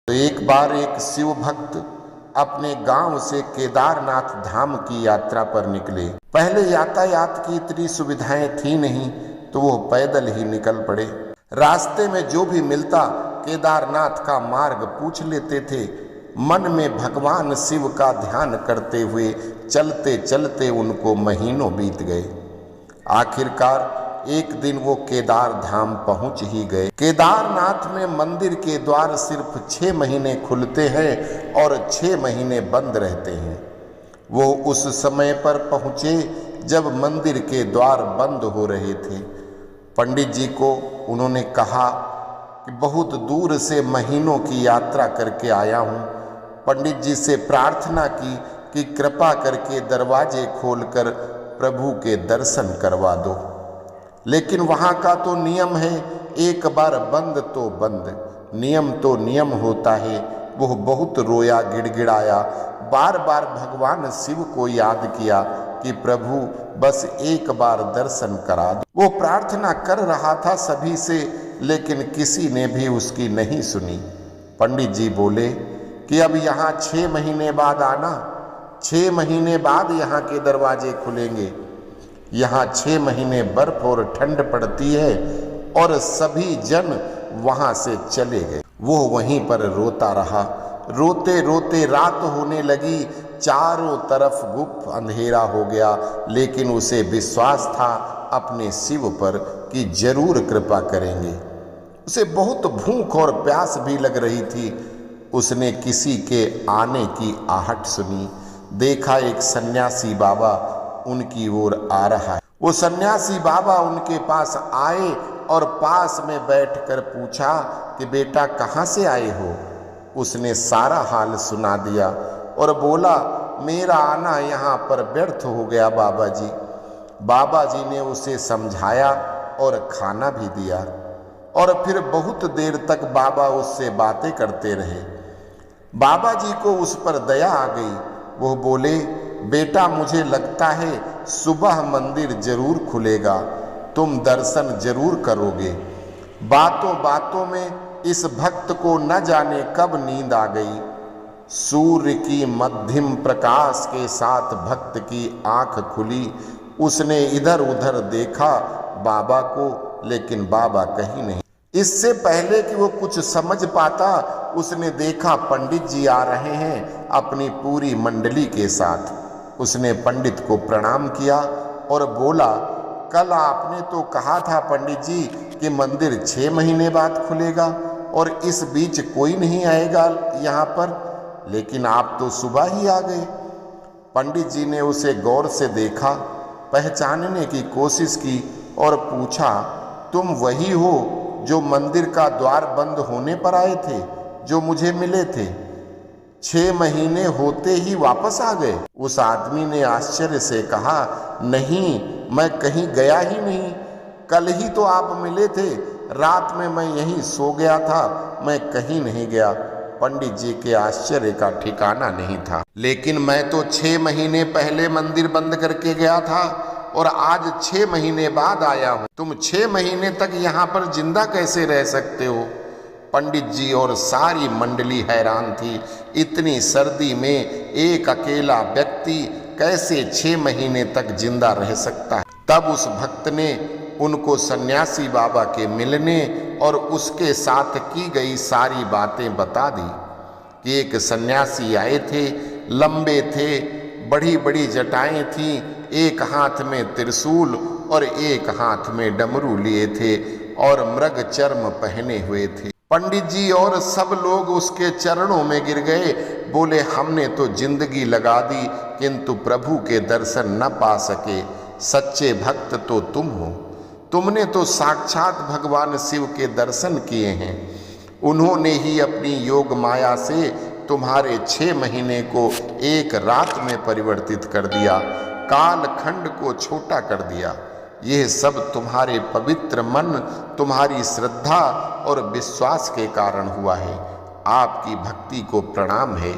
तो एक बार एक शिव भक्त अपने गांव से केदारनाथ धाम की यात्रा पर निकले। पहले यातायात की इतनी सुविधाएं थी नहीं, तो वो पैदल ही निकल पड़े। रास्ते में जो भी मिलता केदारनाथ का मार्ग पूछ लेते थे। मन में भगवान शिव का ध्यान करते हुए चलते चलते उनको महीनों बीत गए। आखिरकार एक दिन वो केदार धाम पहुंच ही गए। केदारनाथ में मंदिर के द्वार सिर्फ 6 महीने खुलते हैं और 6 महीने बंद रहते हैं। वो उस समय पर पहुंचे जब मंदिर के द्वार बंद हो रहे थे। पंडित जी को उन्होंने कहा कि बहुत दूर से महीनों की यात्रा करके आया हूँ। पंडित जी से प्रार्थना की कि कृपा करके दरवाजे खोलकर प्रभु के दर्शन करवा दो। लेकिन वहाँ का तो नियम है, एक बार बंद तो बंद, नियम तो नियम होता है। वो बहुत रोया, गिड़गिड़ाया, बार बार भगवान शिव को याद किया कि प्रभु बस एक बार दर्शन करा दो। वो प्रार्थना कर रहा था सभी से, लेकिन किसी ने भी उसकी नहीं सुनी। पंडित जी बोले कि अब यहाँ 6 महीने बाद आना, 6 महीने बाद यहाँ के दरवाजे खुलेंगे। यहाँ 6 महीने बर्फ और ठंड पड़ती है। और सभी जन वहां से चले गए। वो वहीं पर रोता रहा। रोते रोते रात होने लगी, चारों तरफ गुप्त अंधेरा हो गया। लेकिन उसे विश्वास था अपने शिव पर कि जरूर कृपा करेंगे। उसे बहुत भूख और प्यास भी लग रही थी। उसने किसी के आने की आहट सुनी। देखा एक सन्यासी बाबा उनकी ओर आ रहा है। वो सन्यासी बाबा उनके पास आए और पास में बैठकर पूछा कि बेटा कहाँ से आए हो। उसने सारा हाल सुना दिया और बोला मेरा आना यहाँ पर व्यर्थ हो गया बाबा जी। बाबा जी ने उसे समझाया और खाना भी दिया। और फिर बहुत देर तक बाबा उससे बातें करते रहे। बाबा जी को उस पर दया आ गई। वो बोले बेटा मुझे लगता है सुबह मंदिर जरूर खुलेगा, तुम दर्शन जरूर करोगे। बातों बातों में इस भक्त को न जाने कब नींद आ गई। सूर्य की मध्यम प्रकाश के साथ भक्त की आंख खुली। उसने इधर उधर देखा बाबा को, लेकिन बाबा कहीं नहीं। इससे पहले कि वो कुछ समझ पाता, उसने देखा पंडित जी आ रहे हैं अपनी पूरी मंडली के साथ। उसने पंडित को प्रणाम किया और बोला कल आपने तो कहा था पंडित जी कि मंदिर 6 महीने बाद खुलेगा और इस बीच कोई नहीं आएगा यहाँ पर, लेकिन आप तो सुबह ही आ गए। पंडित जी ने उसे गौर से देखा, पहचानने की कोशिश की और पूछा तुम वही हो जो मंदिर का द्वार बंद होने पर आए थे, जो मुझे मिले थे? 6 महीने होते ही वापस आ गए? उस आदमी ने आश्चर्य से कहा नहीं, मैं कहीं गया ही नहीं। कल ही तो आप मिले थे, रात में मैं यहीं सो गया था, मैं कहीं नहीं गया। पंडित जी के आश्चर्य का ठिकाना नहीं था। लेकिन मैं तो 6 महीने पहले मंदिर बंद करके गया था और आज 6 महीने बाद आया हूं। तुम 6 महीने तक यहाँ पर जिंदा कैसे रह सकते हो? पंडित जी और सारी मंडली हैरान थी। इतनी सर्दी में एक अकेला व्यक्ति कैसे 6 महीने तक जिंदा रह सकता है? तब उस भक्त ने उनको सन्यासी बाबा के मिलने और उसके साथ की गई सारी बातें बता दी कि एक सन्यासी आए थे, लंबे थे, बड़ी बड़ी जटाएं थीं, एक हाथ में त्रिशूल और एक हाथ में डमरू लिए थे और मृग चर्म पहने हुए थे। पंडित जी और सब लोग उसके चरणों में गिर गए। बोले हमने तो जिंदगी लगा दी किंतु प्रभु के दर्शन न पा सके। सच्चे भक्त तो तुम हो, तुमने तो साक्षात भगवान शिव के दर्शन किए हैं। उन्होंने ही अपनी योग माया से तुम्हारे 6 महीने को एक रात में परिवर्तित कर दिया, काल खंड को छोटा कर दिया। यह सब तुम्हारे पवित्र मन, तुम्हारी श्रद्धा और विश्वास के कारण हुआ है। आपकी भक्ति को प्रणाम है।